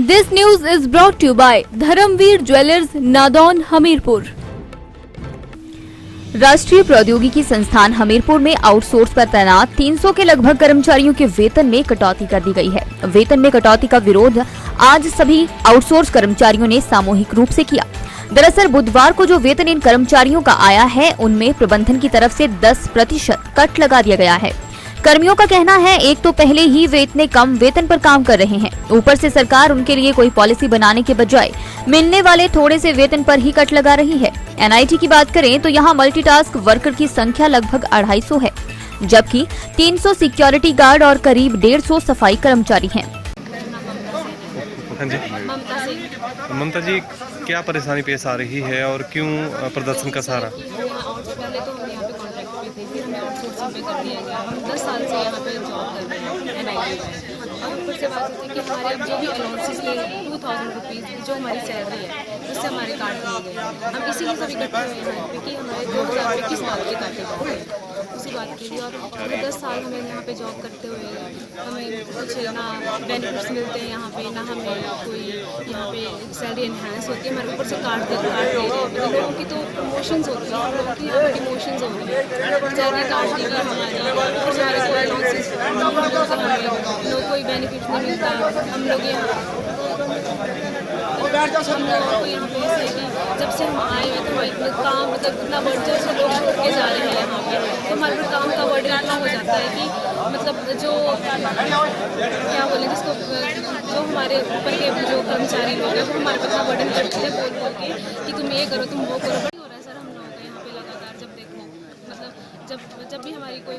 This news is brought to you by Dharamveer jewellers, Nadaun, Hamirpur. राष्ट्रीय प्रौद्योगिकी संस्थान हमीरपुर में आउटसोर्स पर तैनात 300 के लगभग कर्मचारियों के वेतन में कटौती कर दी गई है। वेतन में कटौती का विरोध आज सभी आउटसोर्स कर्मचारियों ने सामूहिक रूप से किया। दरअसल बुधवार को जो वेतन इन कर्मचारियों का आया है, उनमें प्रबंधन की तरफ से 10% कट लगा दिया गया है। कर्मियों का कहना है, एक तो पहले ही वे इतने कम वेतन पर काम कर रहे हैं, ऊपर से सरकार उनके लिए कोई पॉलिसी बनाने के बजाय मिलने वाले थोड़े से वेतन पर ही कट लगा रही है। एनआईटी की बात करें तो यहाँ मल्टीटास्क वर्कर की संख्या लगभग 250 है, जबकि 300 सिक्योरिटी गार्ड और करीब 150 सफाई कर्मचारी हैं। हाँ जी, ममता जी, क्या परेशानी पेश आ रही है और क्यों प्रदर्शन का सहारा? पहले तो हम यहाँ पे कॉन्ट्रैक्ट पे थे, फिर हमें आउटसोर्सिंग पे कर दिया गया। हम 10 साल से यहाँ पे जॉब कर रहे हैं एनआईटी में। और ऊपर से बात होती है कि हमारे अब जो भी अलाउंसेस थे 2000 रुपीज़ जो हमारी सैलरी है, उससे हमारे काट लिए गए। हम इसीलिए सब इकट्ठे हुए हैं यहाँ पे कि हमारे 2000 रुपये किस बात के काटे जाते उसी बात के लिए। और हमें 10 साल हमें यहाँ पे जॉब करते हुए हमें कुछ ना बेनिफिट्स मिलते हैं यहाँ पे, ना हमें कोई यहाँ पे सैलरी इन्हांस होती है। हमारे ऊपर से काट दे रहे हैं। लोगों की तो प्रमोशंस होती है, लोगों की यहाँ पे डिमोशंस हो रही है, सैलरी काट दी गई हमारी, और हमारे कोई अलाउंसेस हमें कोई बेनिफिट नहीं मिलता। हम लोग यहाँ पे ऐसे कि जब से हम आए हैं तो हमारे काम मतलब इतना वर्जर से लोग छोड़ के जा रहे हैं यहाँ पे, तो हमारे पर काम का वर्डन इतना हो जाता है कि मतलब जो क्या बोलें जिसको जो हमारे ऊपर के जो कर्मचारी लोग हैं वो हमारे पर इतना वर्डन करते हैं बोल बोल के कि तुम ये करो तुम वो करो। हो रहा है सर हम लोगों का यहाँ पे लगातार। जब देखो मतलब जब भी हमारी कोई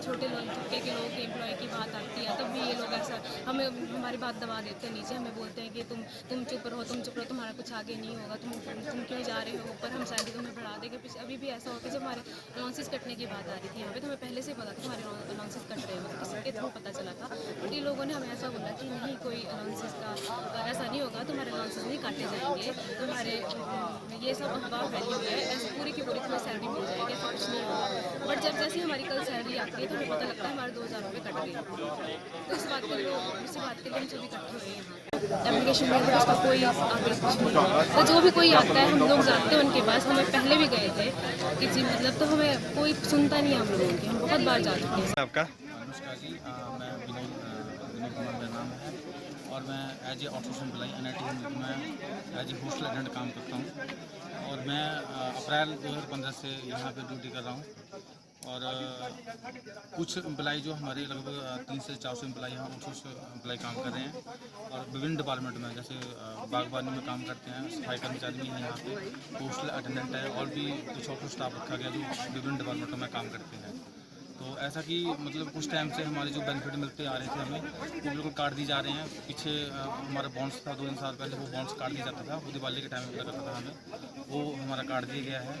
छोटे तबके के लोग एम्प्लॉय की बात आती है, तब भी ये लोग ऐसा हमें हमारी बात दबा देते हैं नीचे। हमें बोलते हैं कि तुम चुप रहो, तुम्हारा कुछ आगे नहीं होगा, तुम क्यों जा रहे हो ऊपर, हम सैलरी तुम्हें बढ़ा देंगे। अभी भी ऐसा होता है जब हमारे अलाउंसेस कटने की बात आ रही थी यहाँ पे, तो हमें पहले से पता था हमारे अलाउंसेस कट रहे हैं, किसी के थ्रू पता चला था। बट ये लोगों ने हमें ऐसा बोला कि नहीं, कोई अलाउंसेस का ऐसा नहीं होगा, तुम्हारे अलाउंसेस नहीं काटे जाएंगे, तुम्हारे ये सब अफवाह फैली हुई है, ऐसे पूरी की पूरी तुम्हें सैलरी मिल जाएगी, ऐसा कुछ नहीं होगा। बट जब जैसे हमारी कल सैलरी आती है तो हमें पता लगता है हमारे 2000 रुपये कट गए। तो इसी बात के लिए हम सभी इकट्ठे हुए हैं यहाँ। एप्लीकेशन में उसका कोई आगे कुछ नहीं है, तो जो भी कोई आता है हम लोग जाते हैं उनके पास। हमें पहले भी गए थे किसी मतलब, तो हमें कोई सुनता नहीं है हम लोगों की। हम बहुत बार जा चुके हैं। आपका? नमस्कार जी, मैं विनोद कुमार मेरा नाम है और मैं as a outsource employ NIT में एज ए होस्टल एटेंडेंट काम करता हूँ। और मैं अप्रैल 2015 से यहाँ पे ड्यूटी कर रहा हूँ। और कुछ एम्प्लॉय जो हमारे लगभग 300 से 400 एम्प्लॉय यहाँ आउटसोर्स एम्प्लॉय काम कर रहे हैं। और विभिन्न डिपार्टमेंट में जैसे बागवानी में काम करते हैं, सफाई कर्मचारी भी हैं यहाँ पे, होस्टल अटेंडेंट है, और भी कुछ और स्टाफ रखा गया जो विभिन्न डिपार्टमेंटों में काम करते हैं। तो ऐसा कि मतलब कुछ टाइम से हमारे जो बेनिफिट मिलते आ रहे थे हमें, वो बिल्कुल काट दी जा रहे हैं। पीछे हमारा बॉन्ड्स था 2-3 साल पहले, वो बॉन्ड्स काट दिया जाता था, वो दिवाली के टाइम में मिला करता था हमें, वो हमारा काट दिया गया है।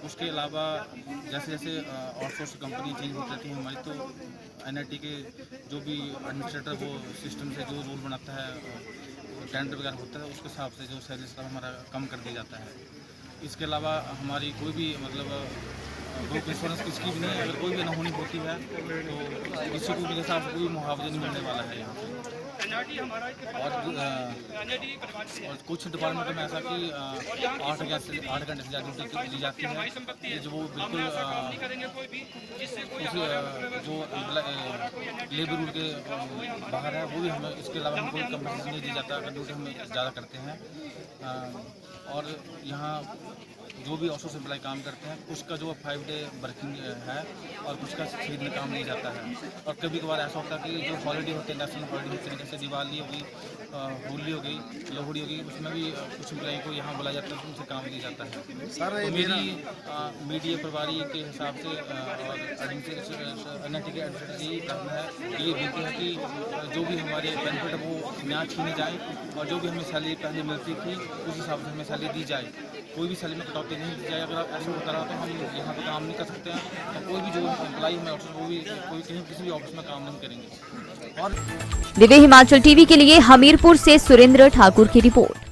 उसके अलावा जैसे जैसे आउटसोर्स कंपनी चेंज होती रहती है हमारी, तो एनआईटी के जो भी एडमिनिस्ट्रेटर वो सिस्टम से जो रूल बनाता है, टेंडर वगैरह होता है, उसके हिसाब से जो सैलरी का हमारा कम कर दिया जाता है। इसके अलावा हमारी कोई भी मतलब ग्रुप इंश्योरेंस किसकी भी नहीं, अगर कोई भी अनहोनी होती है तो किसी को भी हिसाब से कोई मुआवजा नहीं मिलने वाला है यहाँ पे। और कुछ डिपार्टमेंट में ऐसा कि 8 घंटे से ज़्यादा ड्यूटी दी जाती है, ये जो वो बिल्कुल जो लेबर रूल के बाहर है, वो भी हमें इसके अलावा हमें कोई कंपनसेशन नहीं दी जाता अगर ड्यूटी हम ज़्यादा करते हैं। और यहाँ जो भी आउटसोर्स एम्प्लॉय काम करते हैं, उसका जो 5 डे वर्किंग है और कुछ का 6 दिन काम नहीं जाता है। और कभी कभार ऐसा होता है कि जो हॉलीडे होते हैं, नेशनल हॉलीडे होते हैं, जैसे दिवाली हो गई, होली हो गई, लोहड़ी हो गई, उसमें भी कुछ एम्प्लॉय को यहाँ बुलाया जाता है, उनसे काम दिया जाता है। तो मेरी मीडिया प्रभारी के हिसाब से और एनआईटी के एडमिनिस्ट्रेटर से यही कहना है, ये विनती है कि जो भी हमारे बेनिफिट है वो ना छीने जाए, और जो भी हमें सैलरी पहले मिलती थी उस हिसाब से हमें सैलरी दी जाए। कोई भी सैलरी में कटौती नहीं दी जाए। अगर ऐसा होता रहा तो हम यहाँ पे काम नहीं कर सकते हैं, और कोई भी जो एम्प्लॉय हमें ऑफिस वो भी कोई कहीं किसी भी ऑफिस में काम नहीं करेंगे। और दिव्य हिमाचल टीवी के लिए हमीरपुर से सुरेंद्र ठाकुर की रिपोर्ट।